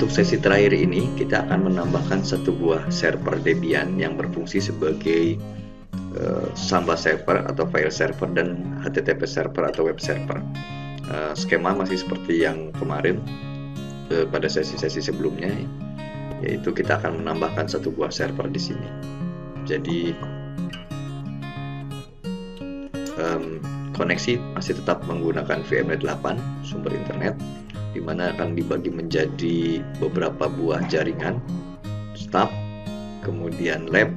untuk sesi terakhir ini kita akan menambahkan satu buah server Debian yang berfungsi sebagai Samba server atau file server dan HTTP server atau web server. Skema masih seperti yang kemarin pada sesi-sesi sebelumnya, yaitu kita akan menambahkan satu buah server di sini. Jadi koneksi masih tetap menggunakan VMware 8 sumber internet, di mana akan dibagi menjadi beberapa buah jaringan, stub, kemudian lab,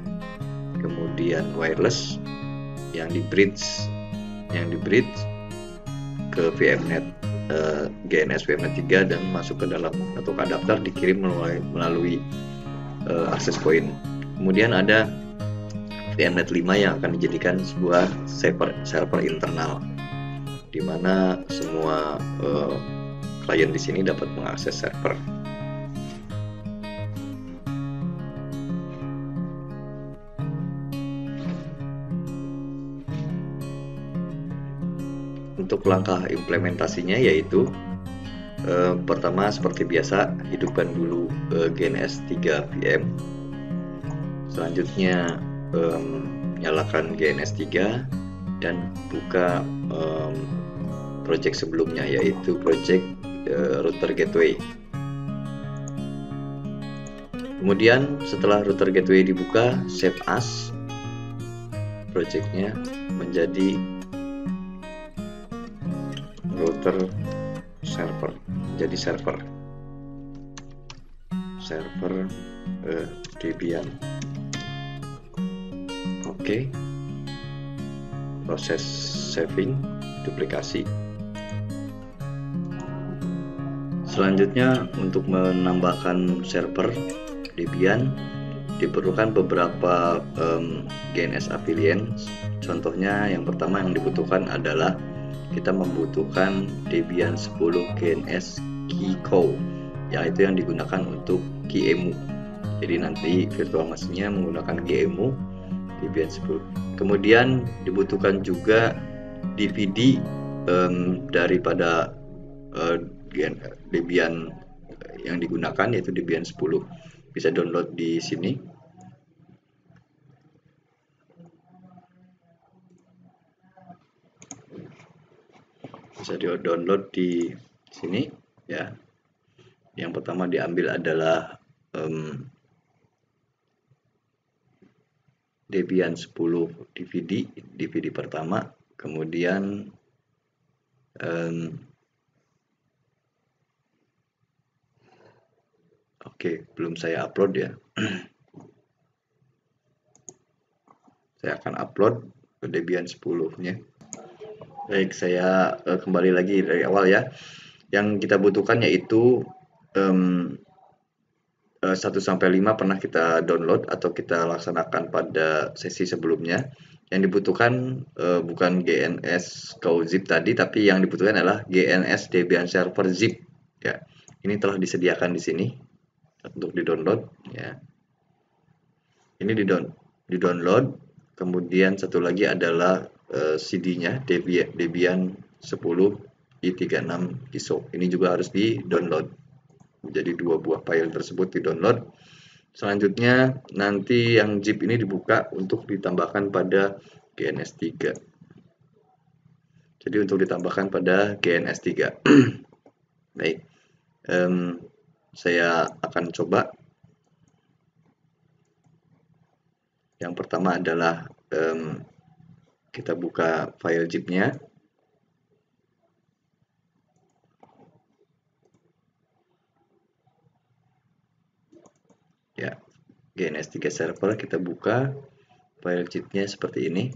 kemudian wireless yang di bridge ke VMnet GNS VMnet 3 dan masuk ke dalam atau ke adapter, dikirim melalui access point. Kemudian ada VMnet 5 yang akan dijadikan sebuah server internal, di mana semua klien di sini dapat mengakses server. Untuk langkah implementasinya yaitu pertama seperti biasa hidupkan dulu GNS 3 VM. Selanjutnya nyalakan GNS 3 dan buka project sebelumnya, yaitu project router gateway. Kemudian setelah router gateway dibuka, save as projectnya menjadi router server, jadi server Debian. Oke. Proses saving, duplikasi. Selanjutnya untuk menambahkan server Debian diperlukan beberapa GNS affiliates. Contohnya yang pertama yang dibutuhkan adalah kita membutuhkan Debian 10 GNS keyco, yaitu yang digunakan untuk QEMU. Jadi nanti virtual machine-nya menggunakan QEMU Debian 10. Kemudian dibutuhkan juga DVD daripada Debian yang digunakan, yaitu Debian 10. Bisa download di sini. Bisa di-download di sini ya. Yang pertama diambil adalah Debian 10 DVD pertama, kemudian belum saya upload ya. Saya akan upload ke Debian 10-nya. Baik, saya kembali lagi dari awal ya. Yang kita butuhkan yaitu 1-5 pernah kita download atau kita laksanakan pada sesi sebelumnya. Yang dibutuhkan bukan GNS zip tadi, tapi yang dibutuhkan adalah GNS Debian Server zip ya. Ini telah disediakan di sini untuk di-download ya. Ini di-download. Kemudian satu lagi adalah CD-nya Debian 10 i36 ISO. Ini juga harus di-download. Jadi dua buah file tersebut di-download. Selanjutnya nanti yang zip ini dibuka untuk ditambahkan pada GNS 3. Jadi untuk ditambahkan pada GNS 3. Baik, saya akan coba. Yang pertama adalah kita buka file zip-nya. Ya, GNS 3 server kita buka, file zip-nya seperti ini.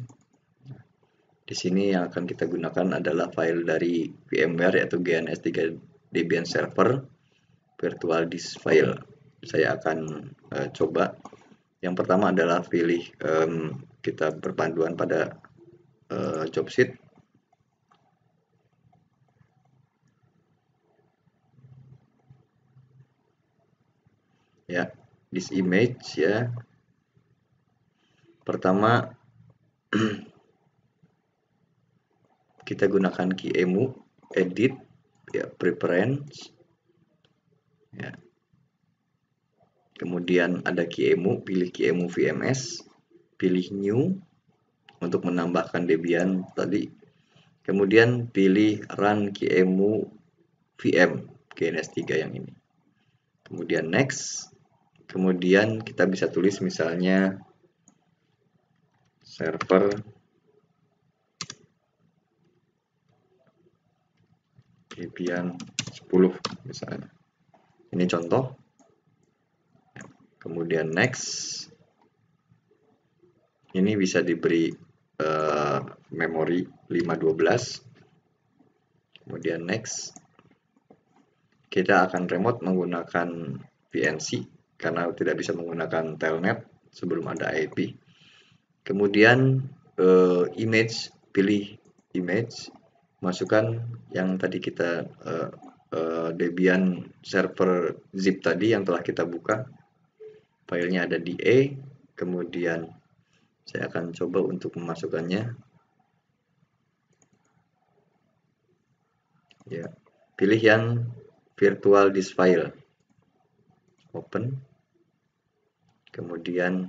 Di sini yang akan kita gunakan adalah file dari VMware, yaitu GNS 3 Debian Server virtual disk file. Saya akan coba. Yang pertama adalah pilih kita berpanduan pada job sheet. Ya, this image ya. Pertama kita gunakan QEMU, edit ya, preference ya. kemudian ada QEMU, pilih QEMU VMS, pilih New untuk menambahkan Debian tadi, kemudian pilih Run QEMU VM GNS3 yang ini, kemudian Next, kemudian kita bisa tulis misalnya server Debian 10 misalnya. Ini contoh. Kemudian next. Ini bisa diberi memori 512. Kemudian next. Kita akan remote menggunakan VNC karena tidak bisa menggunakan telnet sebelum ada IP. Kemudian image, pilih image, masukkan yang tadi kita Debian server zip tadi yang telah kita buka, filenya ada di E, kemudian saya akan coba untuk memasukkannya ya, pilih yang virtual disk file, open, kemudian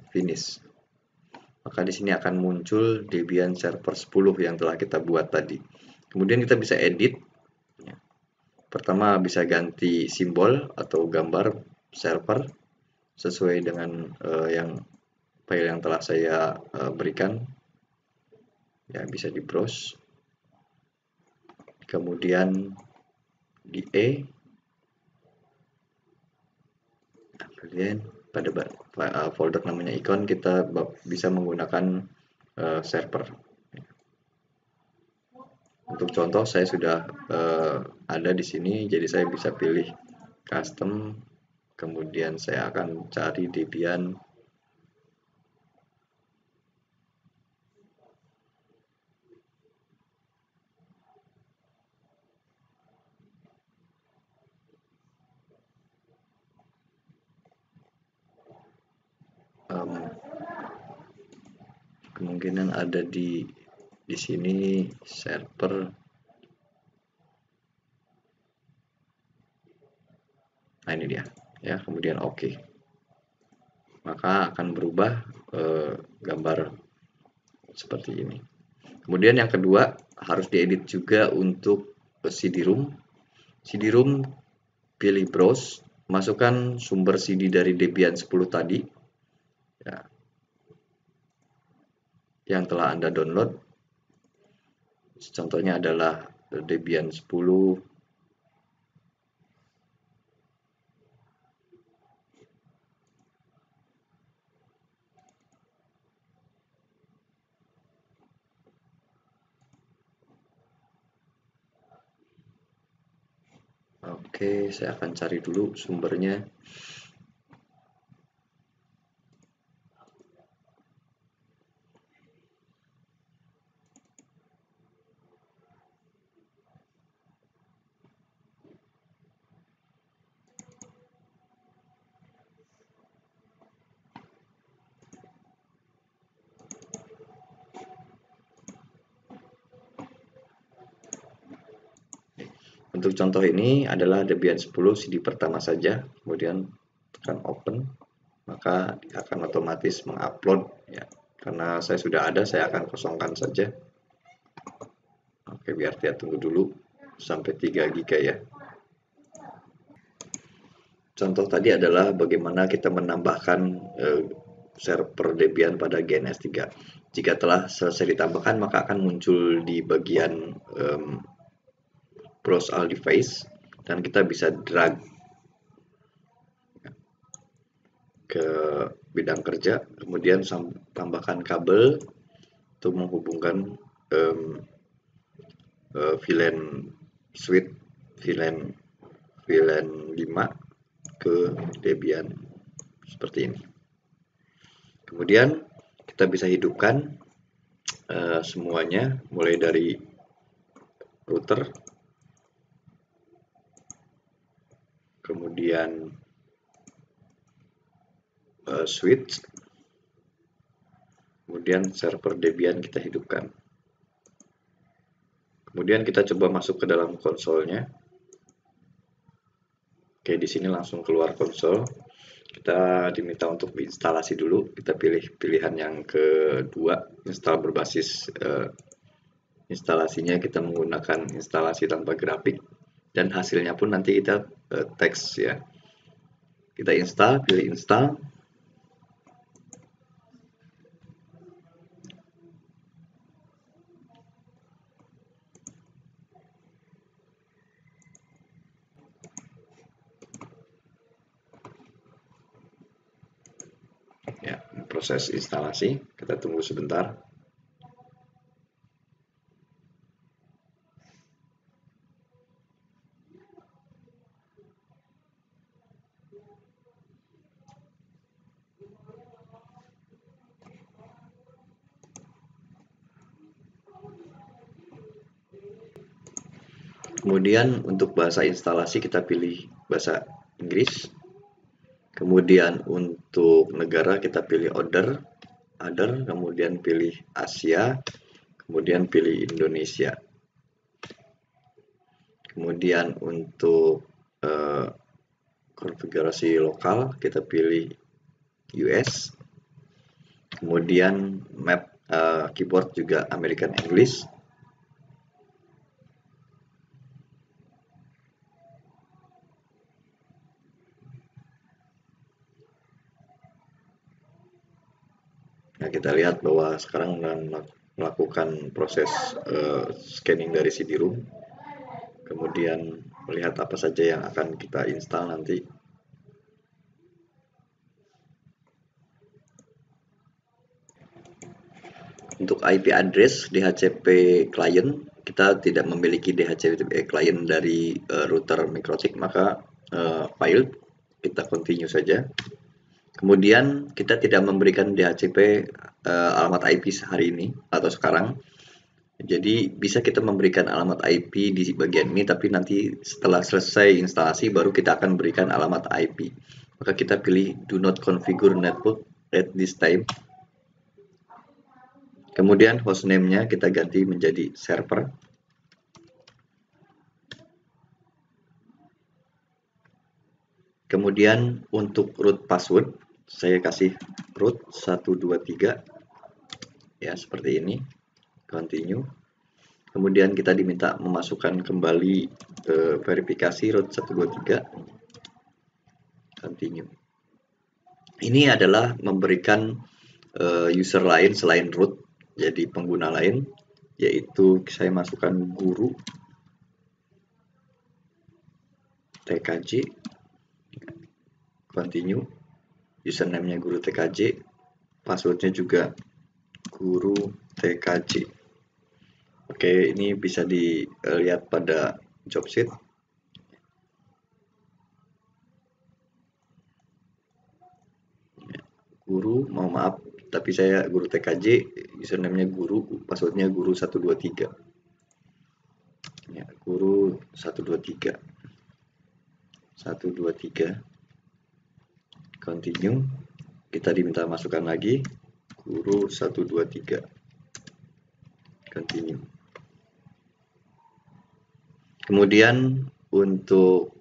finish, maka di sini akan muncul Debian server 10 yang telah kita buat tadi. Kemudian kita bisa edit. Pertama bisa ganti simbol atau gambar server sesuai dengan yang file yang telah saya berikan. Ya, bisa di browse. Kemudian di E. Kemudian pada folder namanya icon kita bisa menggunakan server. Untuk contoh saya sudah ada di sini, jadi saya bisa pilih custom, kemudian saya akan cari Debian kemungkinan ada di sini server. Nah, ini dia ya, kemudian oke. Maka akan berubah gambar seperti ini. Kemudian yang kedua harus diedit juga untuk CD-ROM. CD-ROM pilih browse, masukkan sumber CD dari Debian 10 tadi ya, yang telah Anda download. Contohnya adalah Debian 10 . Oke, saya akan cari dulu sumbernya. Untuk contoh ini adalah Debian 10 CD pertama saja, kemudian tekan open, maka akan otomatis mengupload ya. Karena saya sudah ada, saya akan kosongkan saja. Oke, biar dia tunggu dulu sampai 3 GB ya. Contoh tadi adalah bagaimana kita menambahkan server Debian pada GNS3. Jika telah selesai ditambahkan, maka akan muncul di bagian browse all device dan kita bisa drag ke bidang kerja, kemudian tambahkan kabel untuk menghubungkan VLAN switch VLAN 5 ke Debian seperti ini. Kemudian kita bisa hidupkan semuanya mulai dari router, kemudian switch, kemudian server Debian kita hidupkan. Kemudian kita coba masuk ke dalam konsolnya. Oke, di sini langsung keluar konsol. Kita diminta untuk instalasi dulu. Kita pilih pilihan yang kedua, install berbasis instalasinya kita menggunakan instalasi tanpa grafik, dan hasilnya pun nanti kita teks ya. Kita install, pilih install. Ya, proses instalasi, kita tunggu sebentar. Kemudian untuk bahasa instalasi kita pilih bahasa Inggris. Kemudian untuk negara kita pilih other, kemudian pilih Asia, kemudian pilih Indonesia. Kemudian untuk konfigurasi lokal kita pilih US. Kemudian map keyboard juga American English. Nah, kita lihat bahwa sekarang melakukan proses scanning dari CD-ROM, kemudian melihat apa saja yang akan kita install nanti. Untuk IP address DHCP client, kita tidak memiliki DHCP client dari router Mikrotik, maka file kita continue saja. Kemudian kita tidak memberikan DHCP alamat IP hari ini atau sekarang. Jadi bisa kita memberikan alamat IP di bagian ini, tapi nanti setelah selesai instalasi baru kita akan berikan alamat IP. Maka kita pilih do not configure network at this time. Kemudian hostname-nya kita ganti menjadi server. Kemudian untuk root password, saya kasih root 123. Ya, seperti ini. Continue. Kemudian kita diminta memasukkan kembali verifikasi root 123. Continue. Ini adalah memberikan user lain selain root, jadi pengguna lain, yaitu saya masukkan guru TKJ. Continue. Username-nya guru TKJ, passwordnya juga guru TKJ. Oke, ini bisa dilihat pada job sheet. Guru, mohon maaf, tapi saya guru TKJ, username-nya guru, passwordnya guru 123. Ya, guru 123. 123. Continue. Kita diminta masukkan lagi guru 123. Continue. Kemudian untuk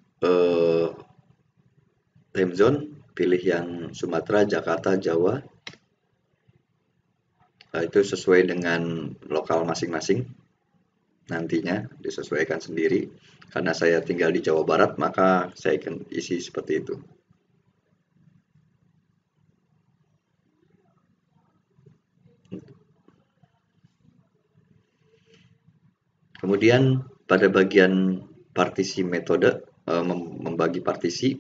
time zone, pilih yang Sumatera, Jakarta, Jawa. Itu sesuai dengan lokal masing-masing. Nantinya disesuaikan sendiri. Karena saya tinggal di Jawa Barat, maka saya akan isi seperti itu. Kemudian pada bagian partisi metode, membagi partisi,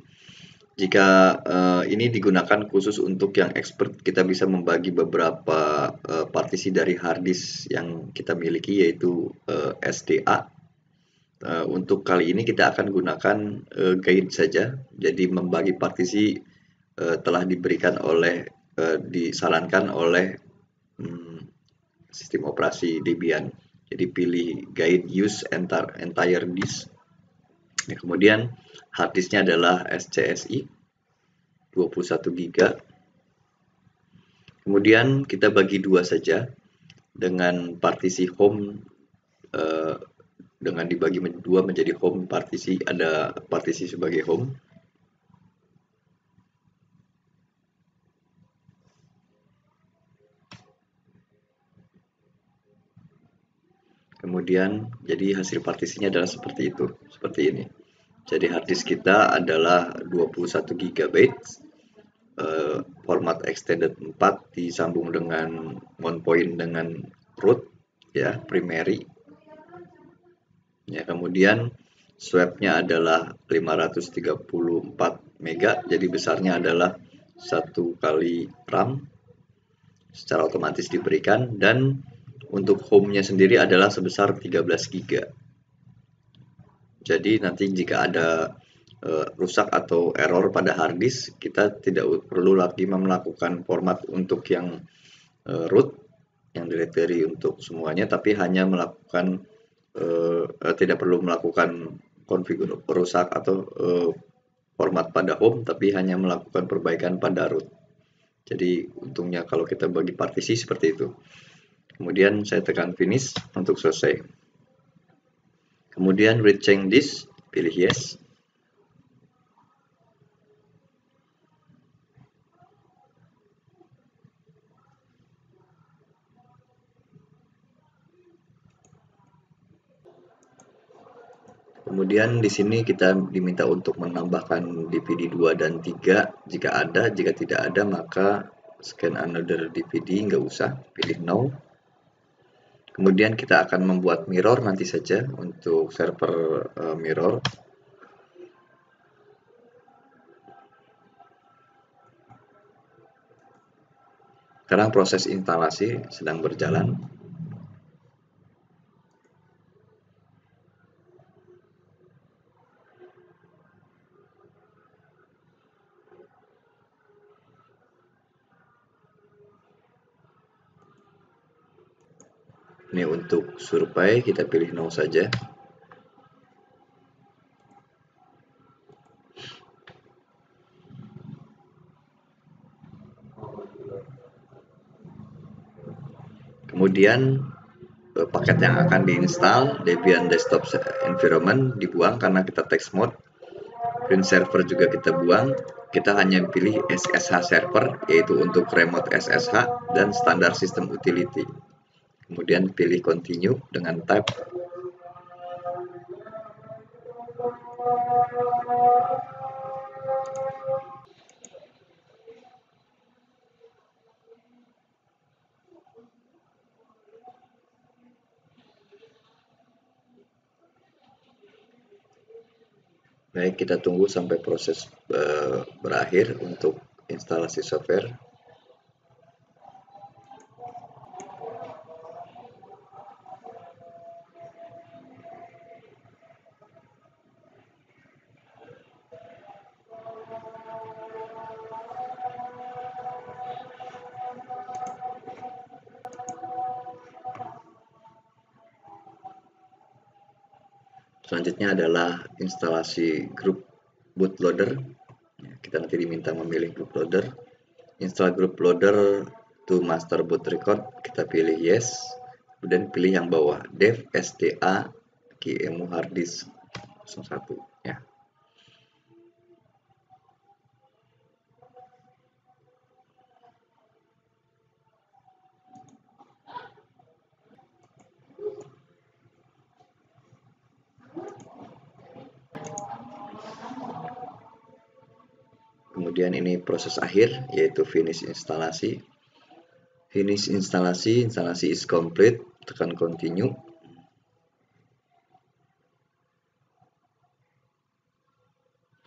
jika ini digunakan khusus untuk yang expert, kita bisa membagi beberapa partisi dari hard disk yang kita miliki, yaitu SDA. Untuk kali ini kita akan gunakan guide saja, jadi membagi partisi telah diberikan oleh disarankan oleh sistem operasi Debian. Jadi pilih guide use entire disk. Ya, kemudian hard disknya adalah SCSI 21 GB. Kemudian kita bagi dua saja dengan partisi home, dengan dibagi dua menjadi home partisi, ada partisi sebagai home. Kemudian jadi hasil partisinya adalah seperti itu, seperti ini. Jadi hard disk kita adalah 21 GB, format extended 4 disambung dengan mount point dengan root ya, primary. Ya, kemudian swap-nya adalah 534 mega, jadi besarnya adalah 1 kali RAM secara otomatis diberikan, dan untuk home-nya sendiri adalah sebesar 13 GB. Jadi nanti jika ada rusak atau error pada hard disk, kita tidak perlu lagi melakukan format untuk yang root, yang directory untuk semuanya, tapi hanya melakukan tidak perlu melakukan konfigur rusak atau format pada home, tapi hanya melakukan perbaikan pada root. Jadi untungnya kalau kita bagi partisi seperti itu. Kemudian saya tekan finish untuk selesai. Kemudian read change disk, pilih yes. Kemudian di sini kita diminta untuk menambahkan DVD 2 dan 3 jika ada, jika tidak ada maka scan another DVD, nggak usah, pilih no. Kemudian kita akan membuat mirror nanti saja untuk server mirror. Sekarang proses instalasi sedang berjalan. Ini untuk survei kita pilih no saja. Kemudian paket yang akan diinstal Debian Desktop Environment dibuang karena kita text mode. Print server juga kita buang. Kita hanya pilih SSH server, yaitu untuk remote SSH dan standar system utility. Kemudian pilih continue dengan type. Baik, kita tunggu sampai proses berakhir untuk instalasi software. Selanjutnya adalah instalasi group bootloader. Kita nanti diminta memilih group loader. Install group loader to master boot record, kita pilih yes. Kemudian pilih yang bawah, dev sda QEMU hard disk 01 ya. Kemudian ini proses akhir, yaitu finish instalasi. Finish instalasi, instalasi is complete, tekan continue.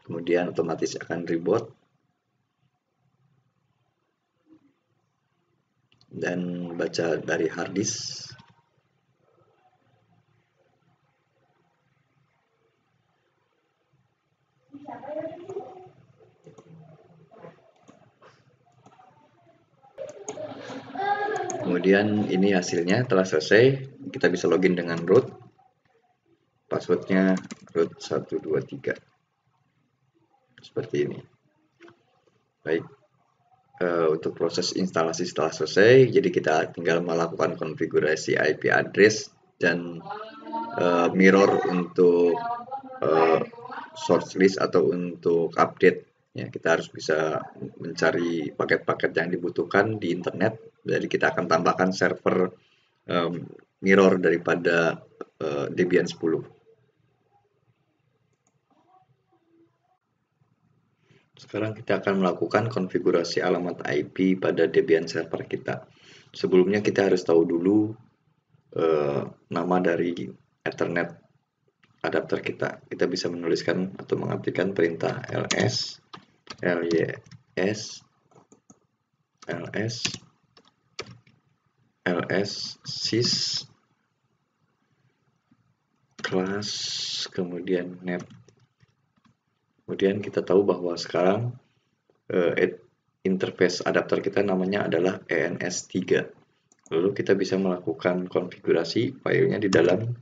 Kemudian otomatis akan reboot. Dan baca dari hard disk. Kemudian ini hasilnya telah selesai. Kita bisa login dengan root. Passwordnya root 123. Seperti ini. Baik. Untuk proses instalasi setelah selesai, jadi kita tinggal melakukan konfigurasi IP address dan mirror untuk source list atau untuk update. Ya, kita harus bisa mencari paket-paket yang dibutuhkan di internet. Jadi kita akan tambahkan server mirror daripada Debian 10. Sekarang kita akan melakukan konfigurasi alamat IP pada Debian server kita. Sebelumnya kita harus tahu dulu nama dari Ethernet adapter kita. Kita bisa menuliskan atau mengetikkan perintah ls sys class kemudian net. Kemudian kita tahu bahwa sekarang interface adapter kita namanya adalah ENS3. Lalu kita bisa melakukan konfigurasi filenya di dalam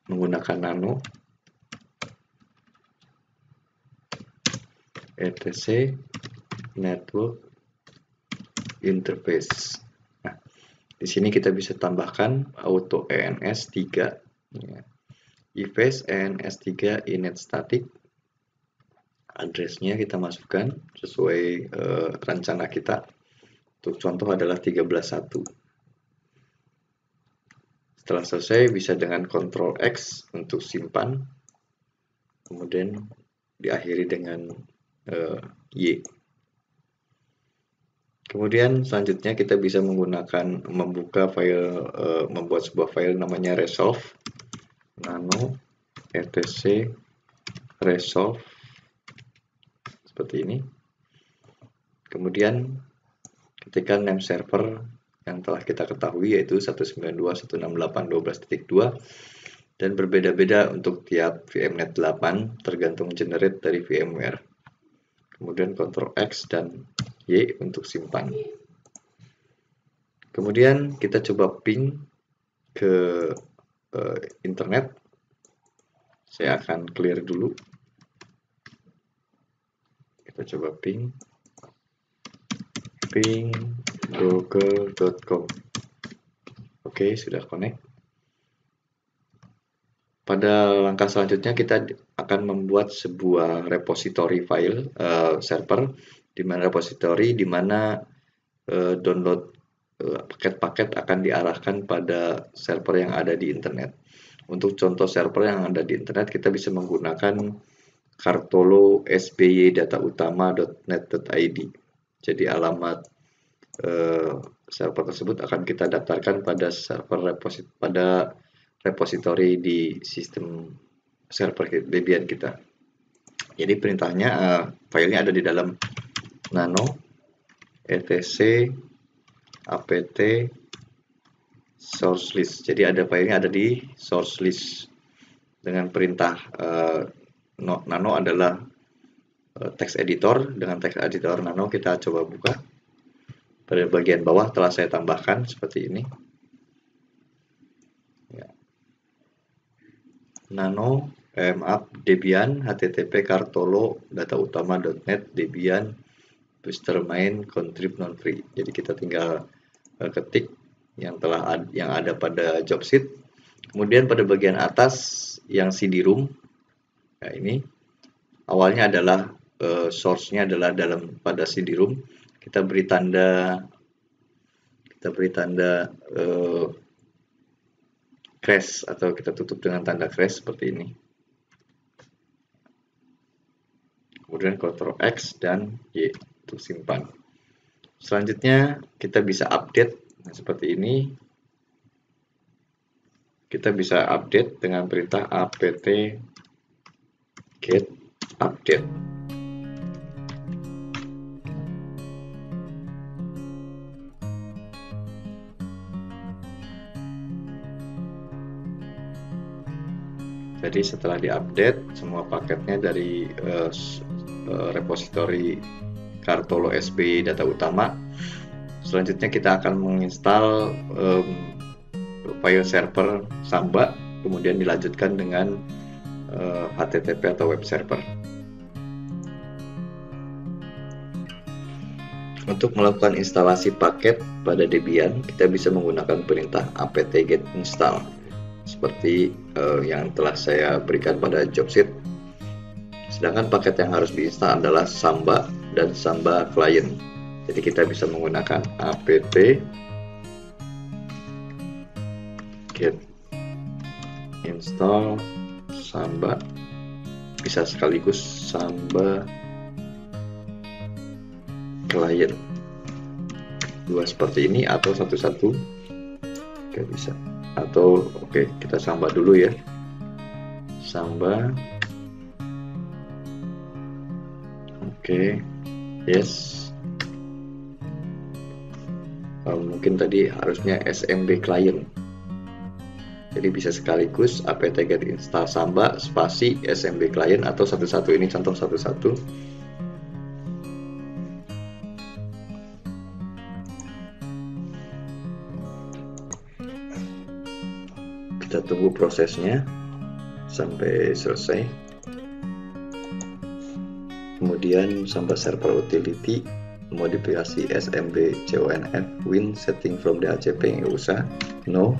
menggunakan nano etc network interface. Nah, di sini kita bisa tambahkan auto ENS3 ya. Efface ENS3 init static. Addressnya kita masukkan sesuai rencana kita. Untuk contoh adalah 13.1. Setelah selesai bisa dengan Ctrl X untuk simpan. Kemudian diakhiri dengan Y. Kemudian selanjutnya kita bisa membuka file, membuat sebuah file namanya resolve nano etc resolve seperti ini. Kemudian ketikkan name server yang telah kita ketahui yaitu 192.168.12.2 dan berbeda-beda untuk tiap VMnet 8 tergantung generate dari VMware. Kemudian Ctrl X dan Y untuk simpan. Kemudian kita coba ping ke internet. Saya akan clear dulu. Kita coba ping google.com. Oke, sudah connect. Pada langkah selanjutnya kita akan membuat sebuah repository file server di mana download paket-paket akan diarahkan pada server yang ada di internet. Untuk contoh server yang ada di internet kita bisa menggunakan Kartolo sbyDataUtama.net.id. Jadi alamat server tersebut akan kita daftarkan pada repository di sistem server Debian kita. Jadi perintahnya filenya ada di dalam nano etc apt source list. Jadi ada filenya ada di source list dengan perintah nano adalah text editor. Dengan text editor nano kita coba buka. Pada bagian bawah telah saya tambahkan seperti ini. Ya. Nano Debian http kartolo datautama.net Debian main contrib non free. Jadi kita tinggal ketik yang ada pada job sheet. Kemudian pada bagian atas yang CD-ROM. Nah, ini awalnya adalah source-nya adalah pada CD-ROM. Kita beri tanda crash atau kita tutup dengan tanda crash seperti ini. Kemudian Ctrl X dan Y untuk simpan. Selanjutnya kita bisa update seperti ini. Kita bisa update dengan perintah apt get update. Jadi setelah diupdate semua paketnya dari repository Kartolo SB data utama. Selanjutnya kita akan menginstal file server Samba, kemudian dilanjutkan dengan HTTP atau web server. Untuk melakukan instalasi paket pada Debian, kita bisa menggunakan perintah apt-get install seperti yang telah saya berikan pada job sheet. Sedangkan paket yang harus diinstal adalah Samba dan Samba Client. Jadi kita bisa menggunakan apt git install Samba, bisa sekaligus Samba client, dua seperti ini atau satu-satu. Oke, bisa. Atau oke, kita Samba dulu ya. Samba. Oke, yes. Mungkin tadi harusnya SMB client. Jadi bisa sekaligus apt-get install Samba spasi SMB client atau satu-satu. Ini contoh satu-satu. Kita tunggu prosesnya sampai selesai. Kemudian Samba server utility modifikasi SMB conf win setting from DHCP nggak usah, no.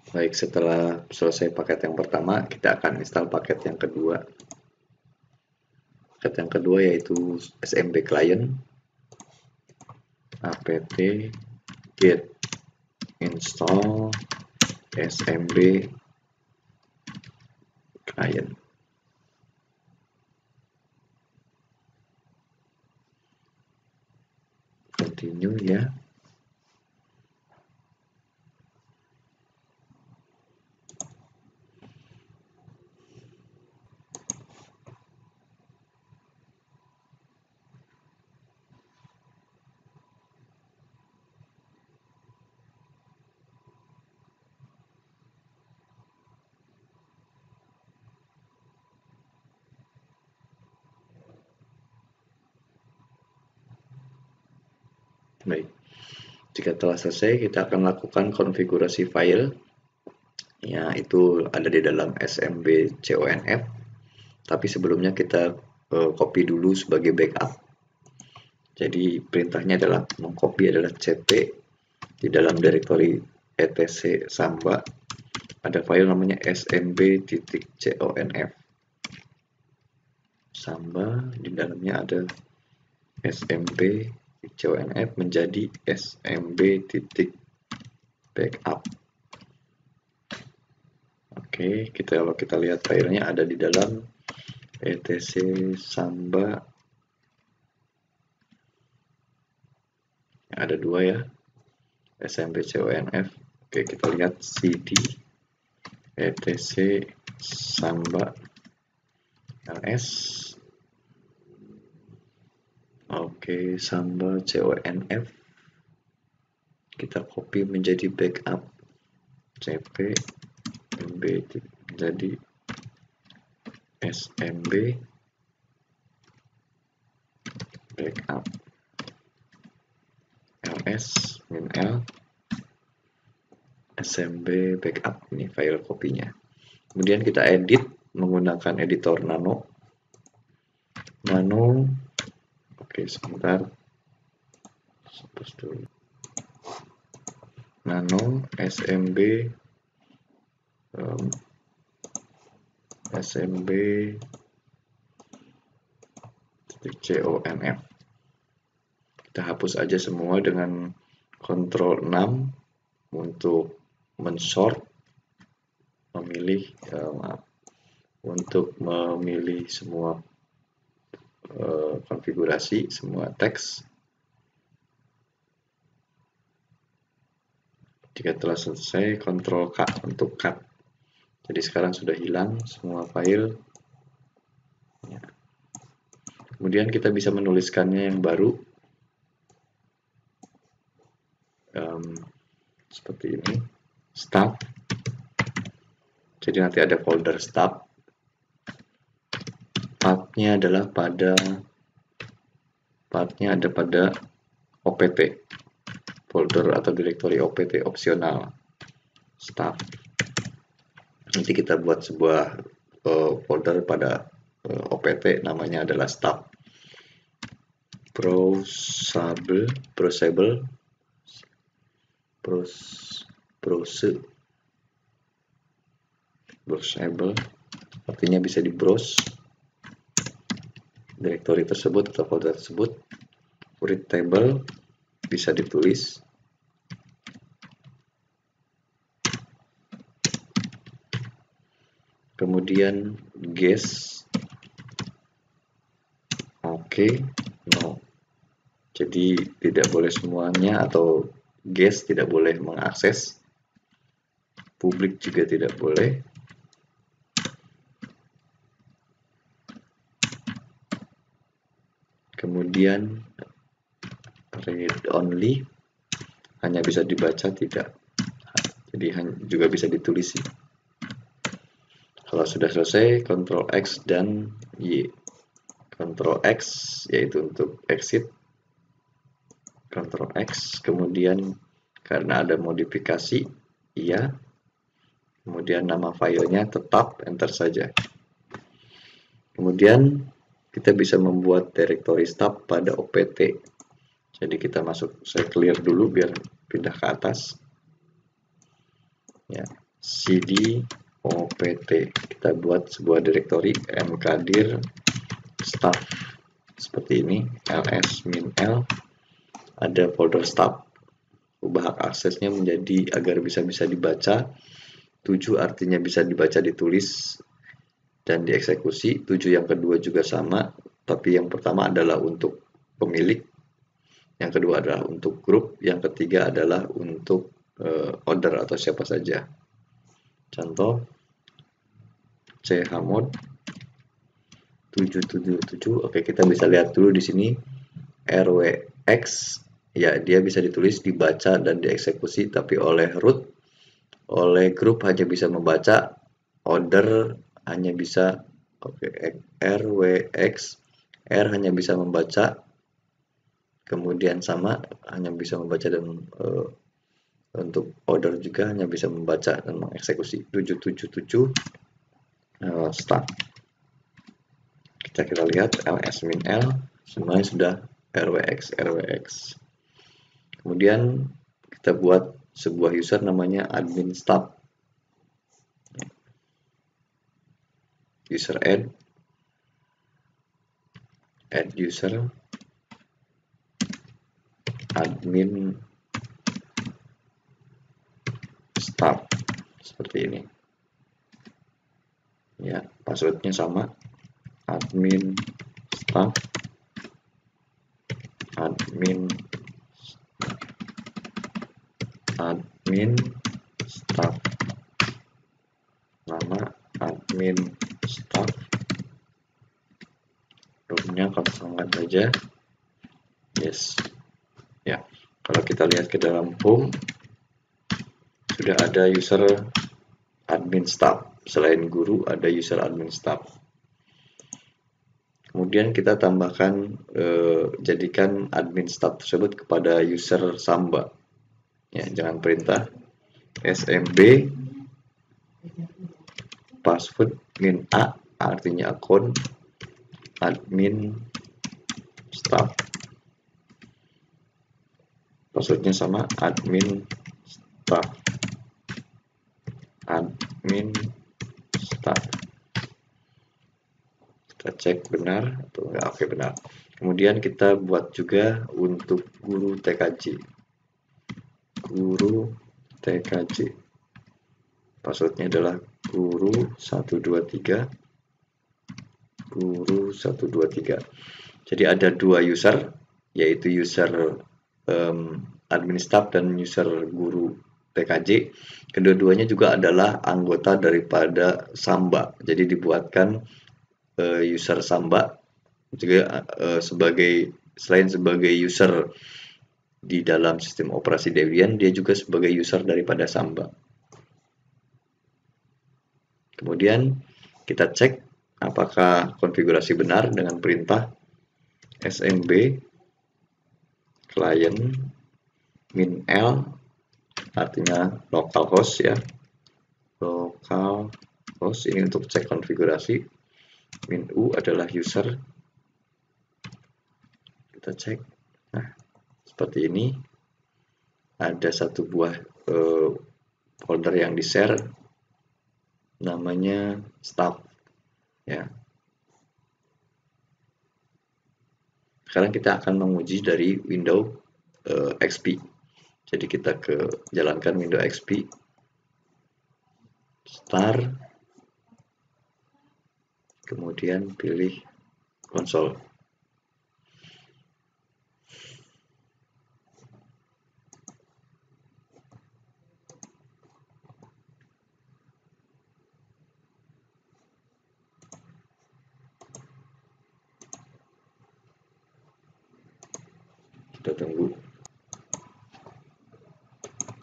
Baik, setelah selesai paket yang pertama, kita akan install paket yang kedua. Paket yang kedua yaitu SMB client, apt-get install SMB client. Continue ya. Baik, jika telah selesai kita akan lakukan konfigurasi file, ya itu ada di dalam SMB conf, tapi sebelumnya kita copy dulu sebagai backup. Jadi perintahnya adalah mengcopy adalah cp di dalam directory etc Samba ada file namanya smb.conf. Samba di dalamnya ada smb conf menjadi smb.backup. Oke, kalau kita lihat filenya ada di dalam etc Samba. Ada dua ya, smb conf. Oke, kita lihat cd etc Samba ls. Oke, Samba conf kita copy menjadi backup cp mb jadi smb backup ls -l smb backup. Ini file kopinya. Kemudian kita edit menggunakan editor nano. Oke, sebentar, hapus dulu. Nano smb conf. Kita hapus aja semua dengan Ctrl 6 untuk mensort, untuk memilih semua konfigurasi, semua teks. Jika telah selesai, Ctrl K untuk cut. Jadi sekarang sudah hilang semua file. Kemudian kita bisa menuliskannya yang baru. Seperti ini. Start. Jadi nanti ada folder start. Partnya ada pada OPT, folder atau directory OPT opsional. Start. Nanti kita buat sebuah folder pada OPT, namanya adalah start. Browsable artinya bisa di browse directory tersebut atau folder tersebut. Readable bisa ditulis. Kemudian guess, oke, no. Jadi tidak boleh semuanya, atau guest tidak boleh mengakses, publik juga tidak boleh. Kemudian read only, hanya bisa dibaca, tidak. Jadi juga bisa ditulis. Kalau sudah selesai, Ctrl X dan Y. Ctrl X yaitu untuk exit, Ctrl X, kemudian karena ada modifikasi, iya, kemudian nama filenya tetap, enter saja. Kemudian kita bisa membuat directory start pada OPT. Jadi kita masuk, saya clear dulu biar pindah ke atas. Ya, cd opt, kita buat sebuah directory mkdir start seperti ini, ls-l, ada folder start. Ubah hak aksesnya menjadi agar bisa dibaca. 7 artinya bisa dibaca, ditulis, dan dieksekusi. 7 yang kedua juga sama, tapi yang pertama adalah untuk pemilik, yang kedua adalah untuk grup, yang ketiga adalah untuk order atau siapa saja. Contoh chmod 777. Oke, kita bisa lihat dulu di sini rwx, ya dia bisa ditulis, dibaca, dan dieksekusi, tapi oleh root, oleh grup hanya bisa membaca, order hanya bisa, rwx, r hanya bisa membaca, kemudian sama hanya bisa membaca, dan untuk order juga hanya bisa membaca dan mengeksekusi. 777 start. Kita lihat ls-l semuanya sudah rwx. Kemudian kita buat sebuah user namanya admin start. User add user admin start seperti ini. Ya, passwordnya sama, admin start, admin start, nama admin start, roomnya kosongan saja, yes. Ya, kalau kita lihat ke dalam home, sudah ada user admin start. Selain guru ada user admin start. Kemudian kita tambahkan, jadikan admin start tersebut kepada user Samba. Ya, jangan perintah smb password min a, artinya akun admin start. Passwordnya sama, admin start. Kita cek benar atau enggak. Oke, benar. Kemudian kita buat juga untuk guru TKJ. Passwordnya adalah guru123. Jadi ada 2 user, yaitu user admin staff dan user guru PKJ. Kedua-duanya juga adalah anggota daripada Samba. Jadi dibuatkan user Samba juga selain sebagai user di dalam sistem operasi Debian, dia juga sebagai user daripada Samba. Kemudian kita cek apakah konfigurasi benar dengan perintah smb client -l, artinya localhost ya, localhost ini untuk cek konfigurasi, -u adalah user. Kita cek, nah seperti ini, ada satu buah folder yang di share namanya staff ya. Sekarang kita akan menguji dari Windows XP. Jadi kita jalankan Windows XP, start, kemudian pilih konsol. Kita tunggu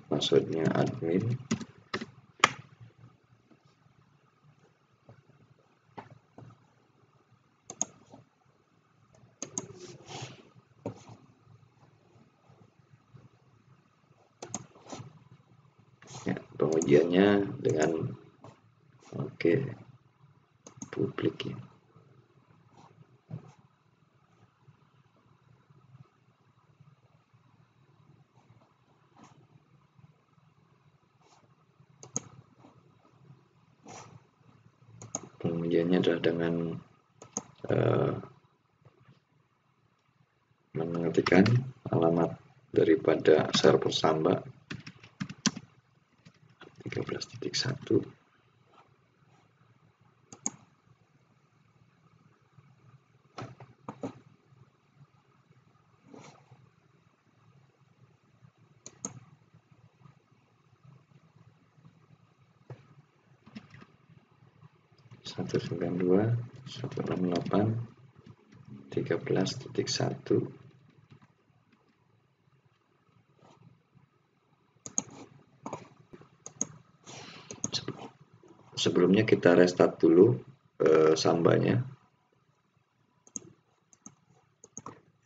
passwordnya admin. Ya, pengujiannya dengan publik ya. Pengujiannya adalah dengan mengetikkan alamat daripada server Samba 13.1. Satu 13.1. Sebelumnya kita restart dulu Sambanya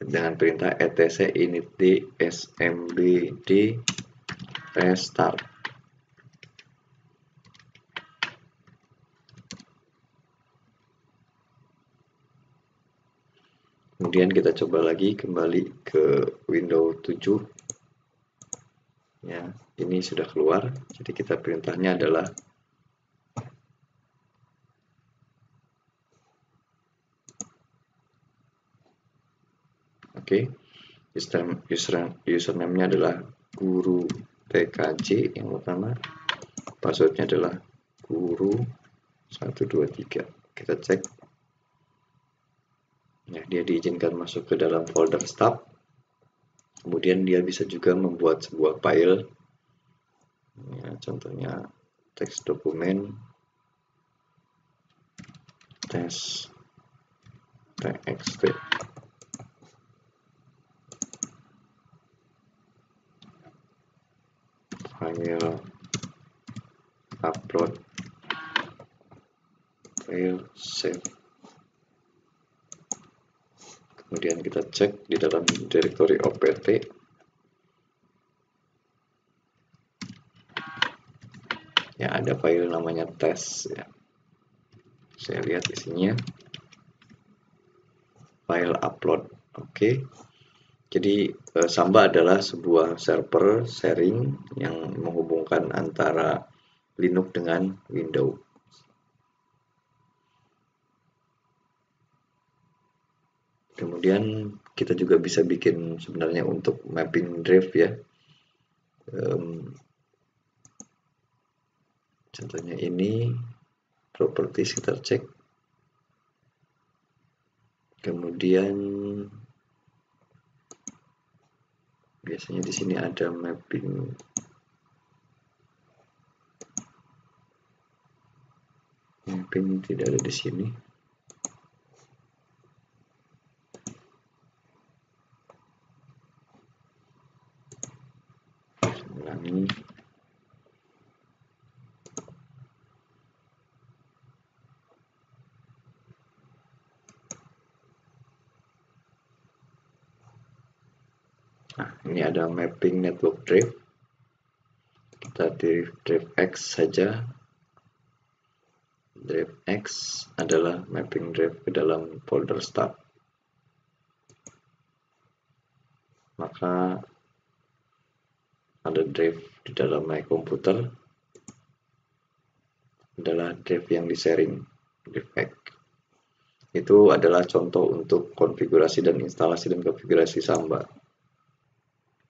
dengan perintah etc init smbd restart. Kemudian kita coba lagi kembali ke Windows 7 ya, ini sudah keluar. Jadi kita perintahnya adalah username-nya adalah guru PKJ yang pertama, passwordnya adalah guru 123. Kita cek ya, dia diizinkan masuk ke dalam folder staff. Kemudian dia bisa juga membuat sebuah file ya, contohnya teks dokumen txt file upload file save. Kemudian kita cek di dalam direktori opt ya, ada file namanya tes ya. Saya lihat isinya file upload. Jadi Samba adalah sebuah server sharing yang menghubungkan antara Linux dengan Windows. Kemudian kita juga bisa bikin sebenarnya untuk mapping drive ya. Contohnya ini properties, kita cek. Kemudian biasanya di sini ada mapping mapping tidak ada di sini. Ulangi. Nah, ini ada mapping network drive. Kita di drive X saja. Drive X adalah mapping drive ke dalam folder start. Maka ada drive di dalam my computer adalah drive yang di-sharing, drive X. Itu adalah contoh untuk konfigurasi dan instalasi dan konfigurasi Samba.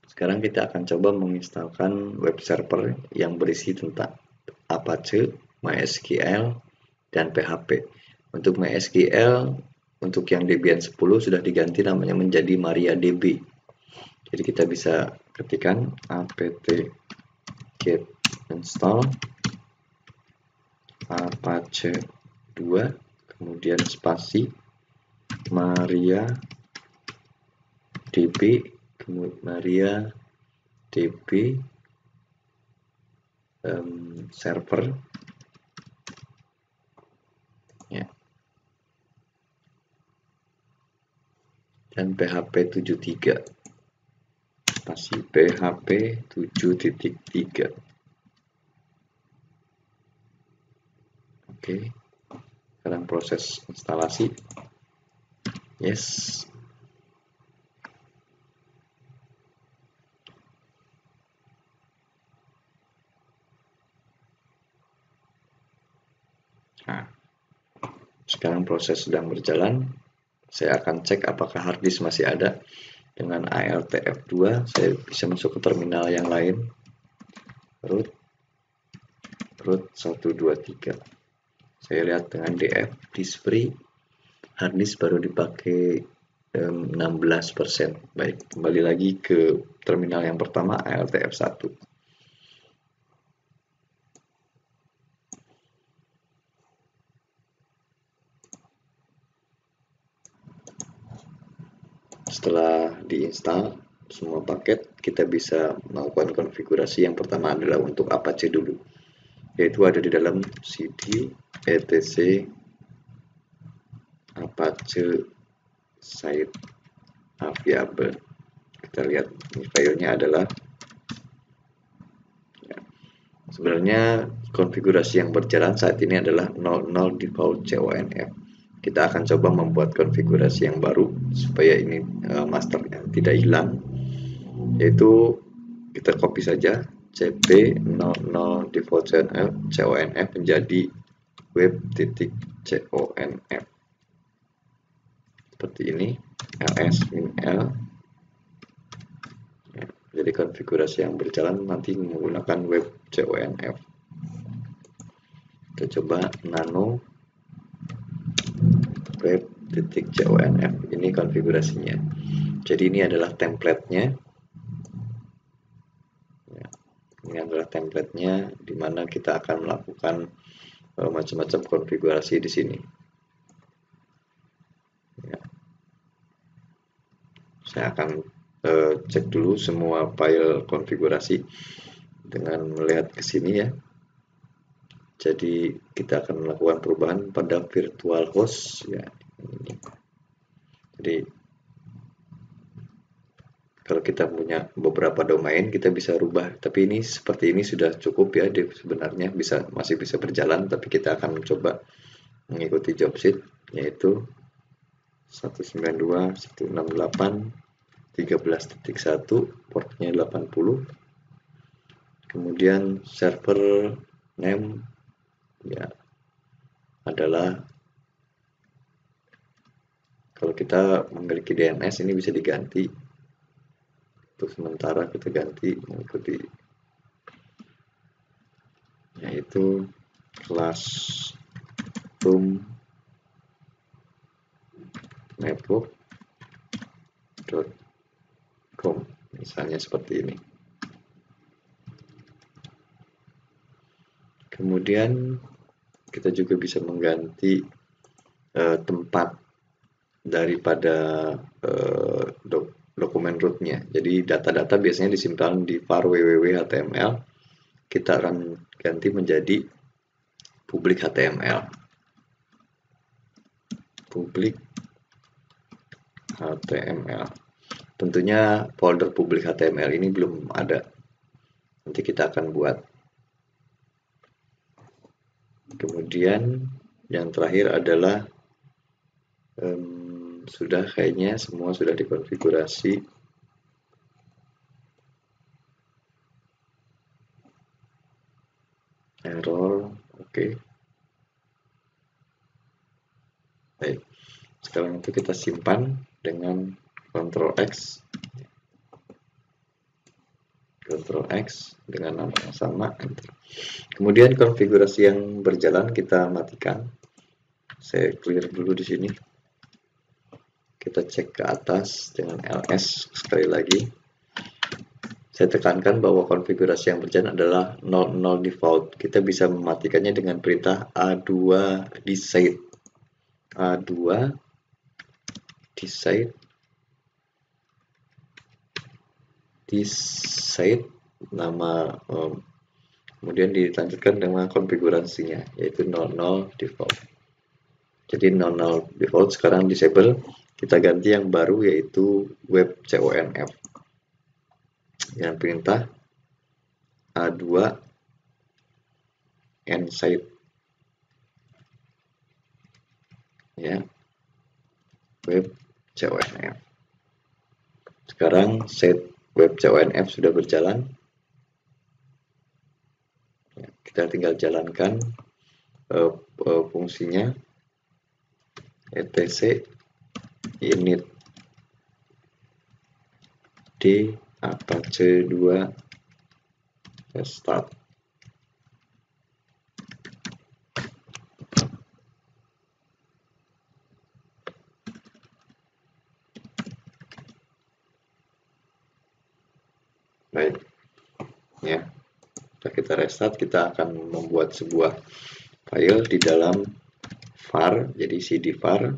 Sekarang kita akan coba menginstalkan web server yang berisi tentang Apache, MySQL, dan PHP. Untuk MySQL, untuk yang Debian 10 sudah diganti namanya menjadi MariaDB. Jadi kita bisa ketikkan apt-get install Apache 2, kemudian spasi MariaDB, kemudian MariaDB server ya, dan PHP 73 spasi PHP 7.3. Oke, sekarang proses instalasi. Yes. Nah, sekarang proses sedang berjalan. Saya akan cek apakah harddisk masih ada. Dengan ALTF2 saya bisa masuk ke terminal yang lain. Root 123. Saya lihat dengan DF disk free, harddisk baru dipakai 16%. Baik, kembali lagi ke terminal yang pertama, ALTF1. Setelah diinstal semua paket, kita bisa melakukan konfigurasi. Yang pertama adalah untuk Apache dulu, yaitu ada di dalam cd etc Apache site available. Kita lihat ini filenya adalah ya, sebenarnya konfigurasi yang berjalan saat ini adalah 00 default conf. Kita akan coba membuat konfigurasi yang baru supaya ini masternya tidak hilang, yaitu kita copy saja cp00 default conf menjadi web.conf seperti ini, ls-l ya, jadi konfigurasi yang berjalan nanti menggunakan web conf. Kita coba nano web.conf, ini konfigurasinya. Jadi ini adalah templatenya ya, ini adalah templatenya dimana kita akan melakukan macam-macam konfigurasi di sini ya. Saya akan cek dulu semua file konfigurasi dengan melihat ke sini ya. Jadi kita akan melakukan perubahan pada virtual host ya. Jadi kalau kita punya beberapa domain kita bisa rubah, tapi ini seperti ini sudah cukup ya. Sebenarnya masih bisa berjalan, tapi kita akan mencoba mengikuti job sheet, yaitu 192.168.13.1 portnya 80, kemudian server name ya adalah, kalau kita memiliki DNS ini bisa diganti, untuk sementara kita ganti mengikuti, yaitu classroom network.com misalnya seperti ini. Kemudian kita juga bisa mengganti tempat daripada dokumen rootnya. Jadi data-data biasanya disimpan di var www.html, kita akan ganti menjadi public HTML. Public HTML. Tentunya folder public HTML ini belum ada. Nanti kita akan buat. Kemudian yang terakhir adalah sudah kayaknya semua sudah dikonfigurasi. Error, oke. Baik, sekarang itu kita simpan dengan Ctrl X. Ctrl X dengan nama yang sama. Kemudian konfigurasi yang berjalan kita matikan. Saya clear dulu di sini. Kita cek ke atas dengan ls sekali lagi. Saya tekankan bahwa konfigurasi yang berjalan adalah 00 default. Kita bisa mematikannya dengan perintah A2 decide. A2 decide nama, kemudian dilanjutkan dengan konfigurasinya yaitu 00 default. Jadi 00 default sekarang disable, kita ganti yang baru yaitu web conf dengan perintah A2 nsite ya, web conf. Sekarang set web conf sudah berjalan. Ya, kita tinggal jalankan fungsinya etc init d apache 2 start. Baik ya, kita restart. Kita akan membuat sebuah file di dalam var, jadi cd var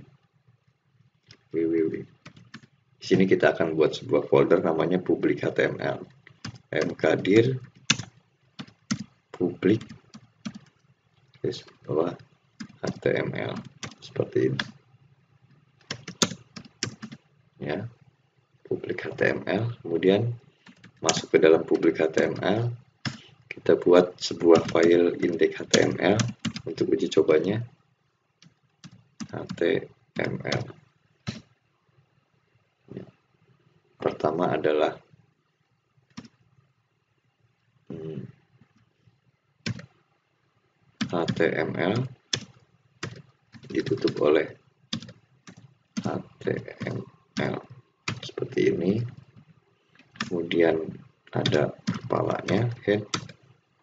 www. Di sini kita akan buat sebuah folder namanya public html, mkdir public bawah html seperti ini ya, public html. Kemudian masuk ke dalam public html, kita buat sebuah file index.html untuk uji cobanya. html pertama adalah html ditutup oleh html seperti ini. Kemudian ada kepalanya, head,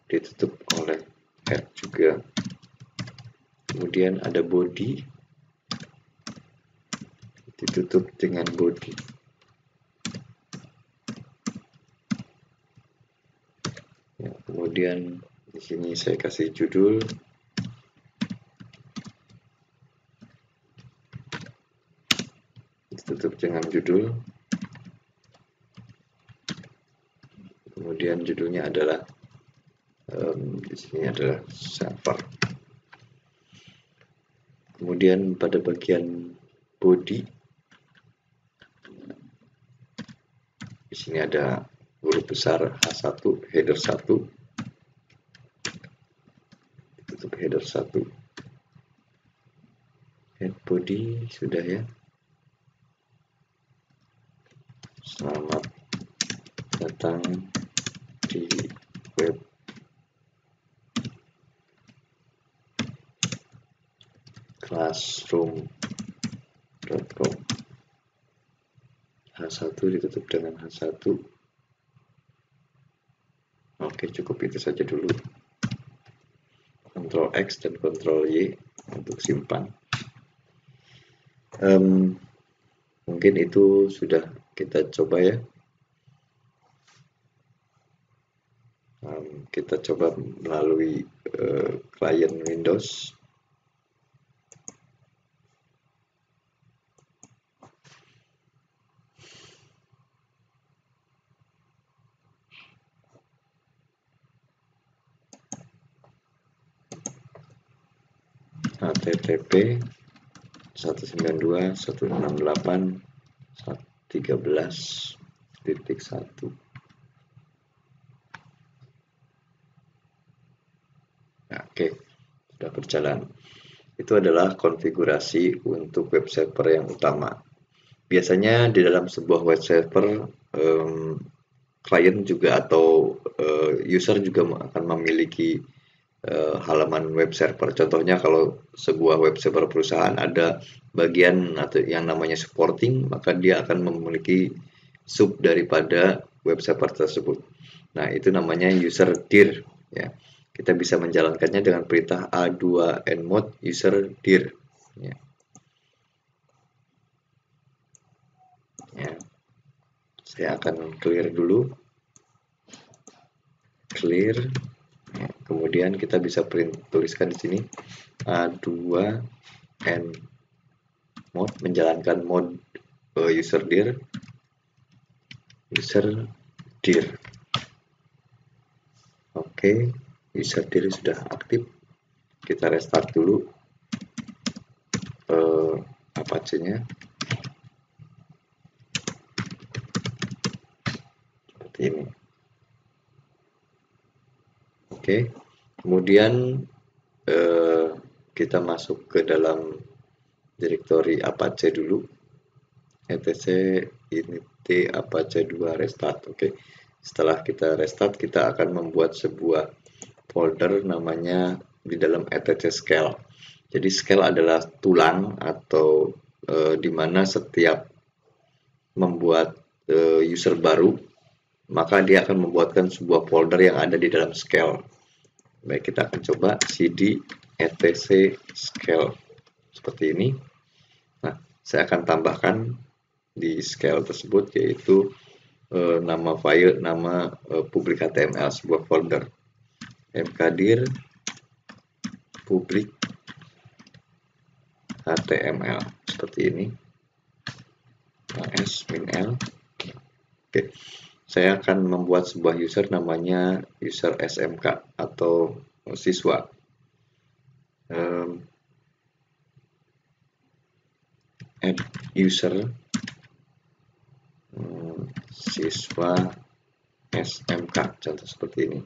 ditutup oleh head juga. Kemudian ada body, ditutup dengan body. Ya, kemudian di sini saya kasih judul. Ditutup dengan judul. Kemudian judulnya adalah di sini adalah server. Kemudian pada bagian body, di sini ada huruf besar H1, header 1, tutup header 1. Head body sudah ya. Selamat datang di web classroom.com. H1 ditutup dengan H1. Oke, cukup itu saja dulu. Ctrl X dan Ctrl Y untuk simpan. Mungkin itu sudah kita coba ya. Kita coba melalui klien Windows. http 192.168.13.1. Nah, oke, sudah berjalan. Itu adalah konfigurasi untuk web server yang utama. Biasanya di dalam sebuah web server, klien juga atau user juga akan memiliki halaman web server. Contohnya kalau sebuah web server perusahaan ada bagian atau yang namanya supporting, maka dia akan memiliki sub daripada web server tersebut. Nah, itu namanya user dir ya. Kita bisa menjalankannya dengan perintah a2nmod user dir ya. Ya. Saya akan clear dulu. Clear. Ya. Kemudian kita bisa tuliskan di sini a2nmod menjalankan mode user dir. Oke, user dir sudah aktif. Kita restart dulu Apache-nya seperti ini. Oke, kemudian kita masuk ke dalam direktori Apache dulu, etc init apache 2 restart. Oke, setelah kita restart, kita akan membuat sebuah folder namanya di dalam etc scale. Jadi scale adalah tulang atau di mana setiap membuat user baru, maka dia akan membuatkan sebuah folder yang ada di dalam scale. Baik, kita akan coba cd etc scale seperti ini. Nah, saya akan tambahkan di scale tersebut yaitu nama file, nama public HTML, sebuah folder mkdir public HTML seperti ini. s-min-l. Oke, saya akan membuat sebuah user namanya user smk atau siswa. Add user siswa smk, contoh seperti ini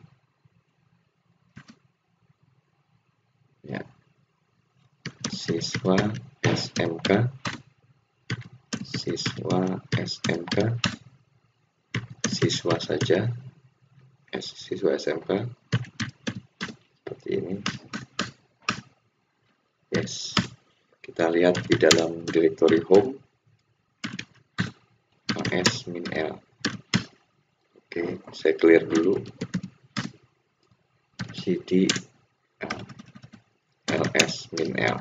ya, siswa smk siswa saja, siswa smk seperti ini. Yes, kita lihat di dalam direktori home s-min-l. Oke, saya clear dulu cd ls-min-l.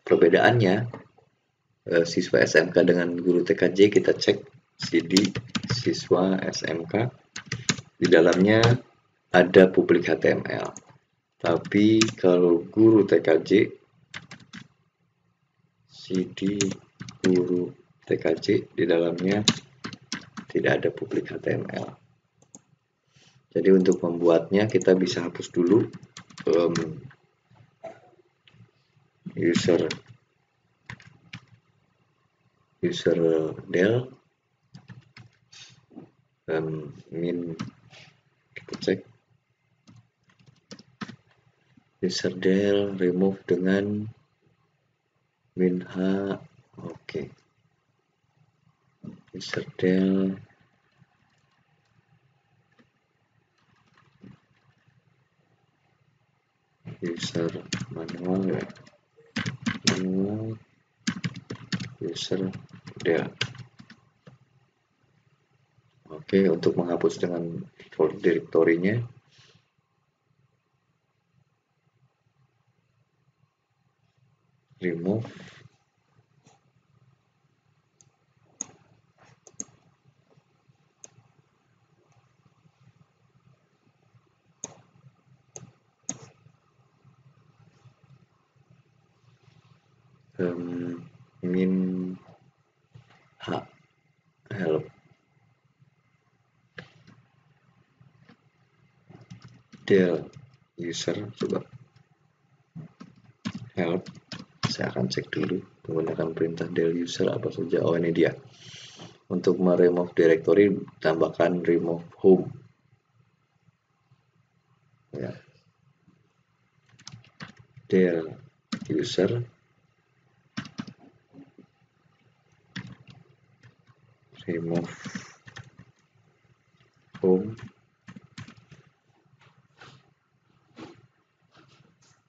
Perbedaannya siswa SMK dengan guru TKJ, kita cek cd siswa SMK, di dalamnya ada public HTML. Tapi kalau guru TKJ, cd guru TKJ, di dalamnya tidak ada public HTML. Jadi untuk membuatnya kita bisa hapus dulu user del min, kita cek user del remove dengan min h. Oke, user del user manual ya, manual user del. Oke, untuk menghapus dengan folder direktorinya, remove min h help del user, coba help saya akan cek dulu menggunakan perintah del user apa saja. Oh, ini dia. Untuk meremove directory, tambahkan remove home. Ya. Del user remove home.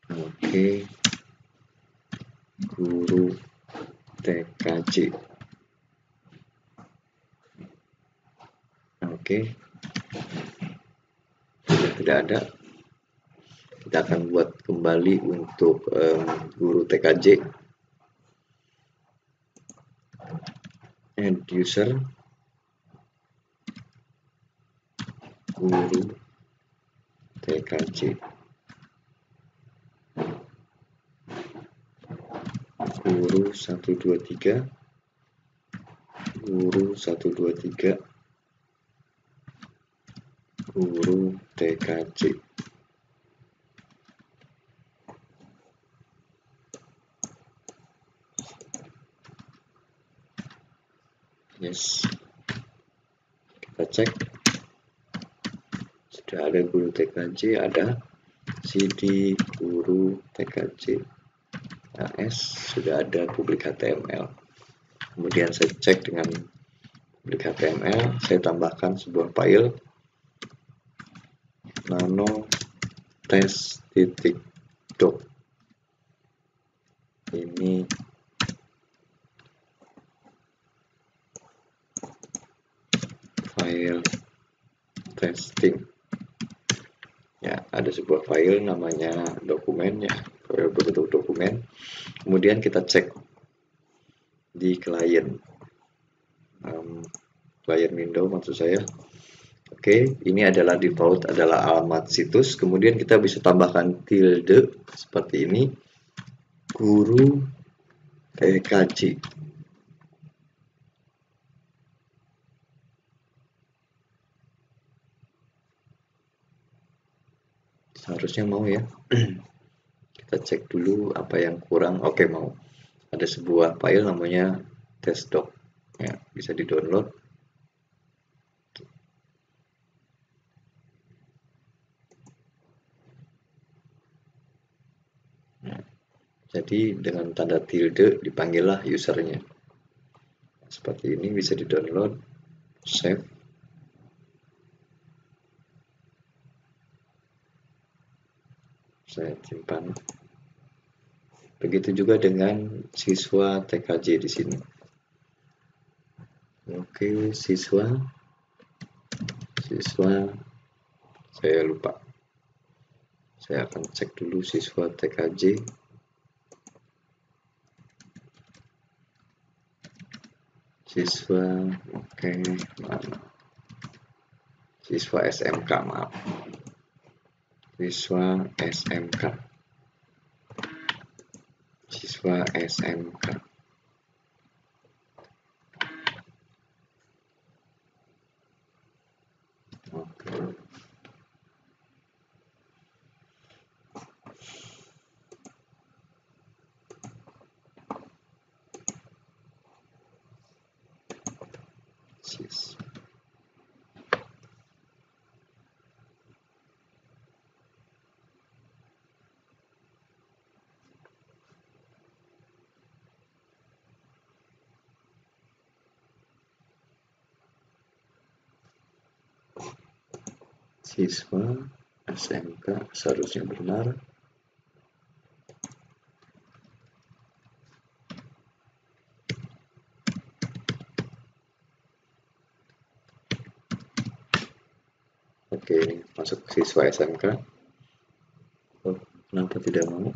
Oke. Guru TKJ. Oke. Tidak ada. Kita akan buat kembali untuk guru TKJ. Add user guru TKJ. Guru 123, guru 123, guru TKJ. Yes, kita cek. Sudah ada guru TKJ, ada cd guru TKJ AS, sudah ada publik HTML. Kemudian saya cek dengan publik HTML, saya tambahkan sebuah file nano test.doc. Ini file testing. Ya, ada sebuah file namanya dokumen, ya, file berbentuk dokumen. Kemudian kita cek di klien, klien window maksud saya. Oke, ini adalah default, adalah alamat situs. Kemudian kita bisa tambahkan tilde seperti ini, guru TKJ. Seharusnya mau ya. Kita cek dulu apa yang kurang. Oke, mau. Ada sebuah file namanya test.doc. Ya, bisa di-download. Jadi dengan tanda tilde dipanggillah usernya. Seperti ini, bisa di-download, save. Saya simpan. Begitu juga dengan siswa TKJ di sini. Oke, siswa saya lupa. Saya akan cek dulu siswa TKJ. Siswa, oke, mana? Siswa SMK, maaf. Siswa SMK. Siswa SMK. Oke. Siswa SMK seharusnya benar. Oke, masuk siswa SMK. Oh, kenapa tidak mau?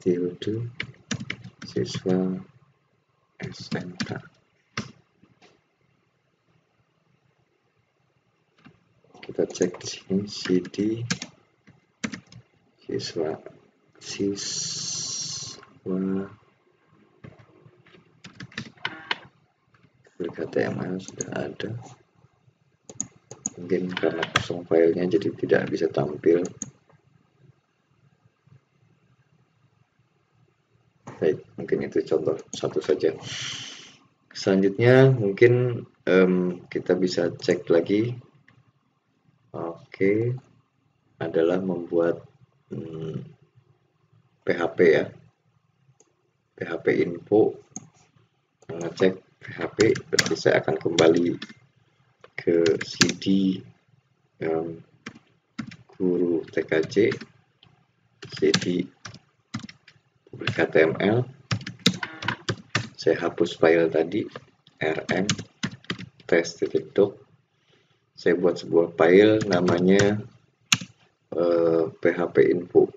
Tilde siswa SMK. Kita cek di sini cd siswa HTML sudah ada. Mungkin karena kosong filenya jadi tidak bisa tampil. Baik, mungkin itu contoh satu saja. Selanjutnya mungkin kita bisa cek lagi. Oke, adalah membuat PHP ya, PHP info, mengecek PHP. Berarti saya akan kembali ke CD guru TKJ, CD public HTML. Saya hapus file tadi, rm test.doc. Saya buat sebuah file namanya PHP info.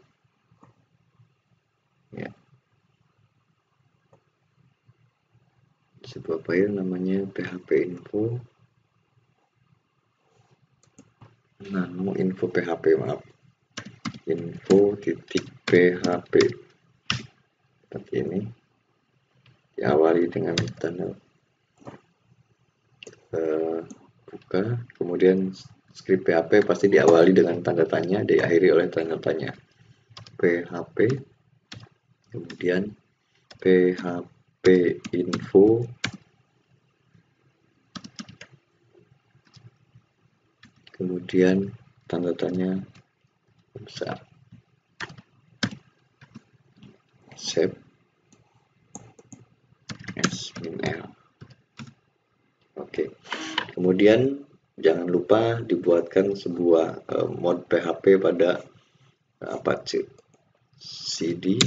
Ya. Sebuah file namanya PHP info. Nano info PHP, maaf. Info.php. Seperti ini. Diawali dengan tanda buka, kemudian script PHP pasti diawali dengan tanda tanya, diakhiri oleh tanda tanya. PHP, kemudian PHP info, kemudian tanda tanya besar, save s-l. Oke, kemudian jangan lupa dibuatkan sebuah mod PHP pada Apache. CD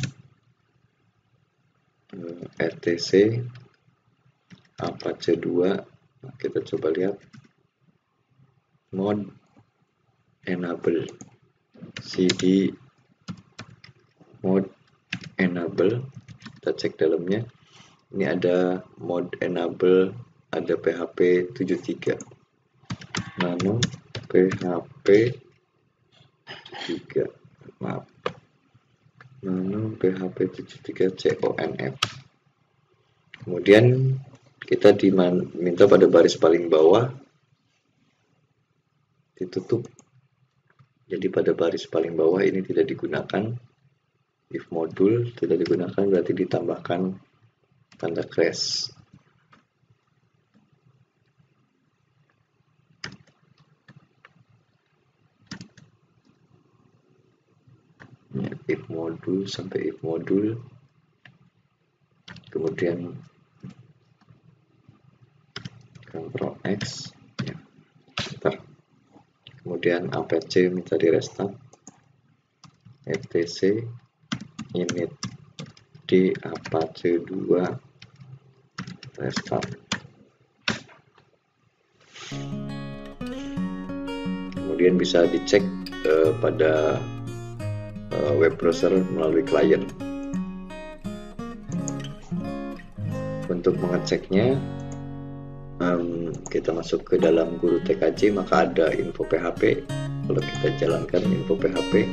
etc Apache 2. Kita coba lihat mod enable, CD mod enable. Kita cek dalamnya, ini ada mod enable, ada PHP 73, nano PHP 73, maaf, nano PHP 73 conf. Kemudian kita diminta pada baris paling bawah ditutup. Jadi pada baris paling bawah ini tidak digunakan, if modul tidak digunakan, berarti ditambahkan tanda crash. Ya, if modul sampai if modul, kemudian Ctrl X, ya, kemudian Apache minta di restart, etc init d Apache 2 restart. Kemudian bisa dicek pada web browser melalui klien. Untuk mengeceknya, kita masuk ke dalam guru TKJ, maka ada info PHP. Kalau kita jalankan info PHP,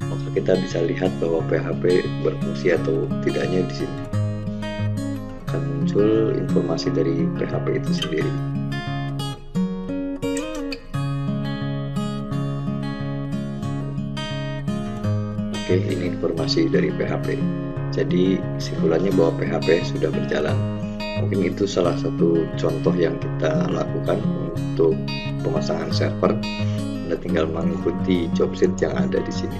maka kita bisa lihat bahwa PHP berfungsi atau tidaknya di sini. Akan muncul informasi dari PHP itu sendiri. Oke, ini informasi dari PHP. Jadi kesimpulannya bahwa PHP sudah berjalan. Mungkin itu salah satu contoh yang kita lakukan untuk pemasangan server. Anda tinggal mengikuti job sheet yang ada di sini.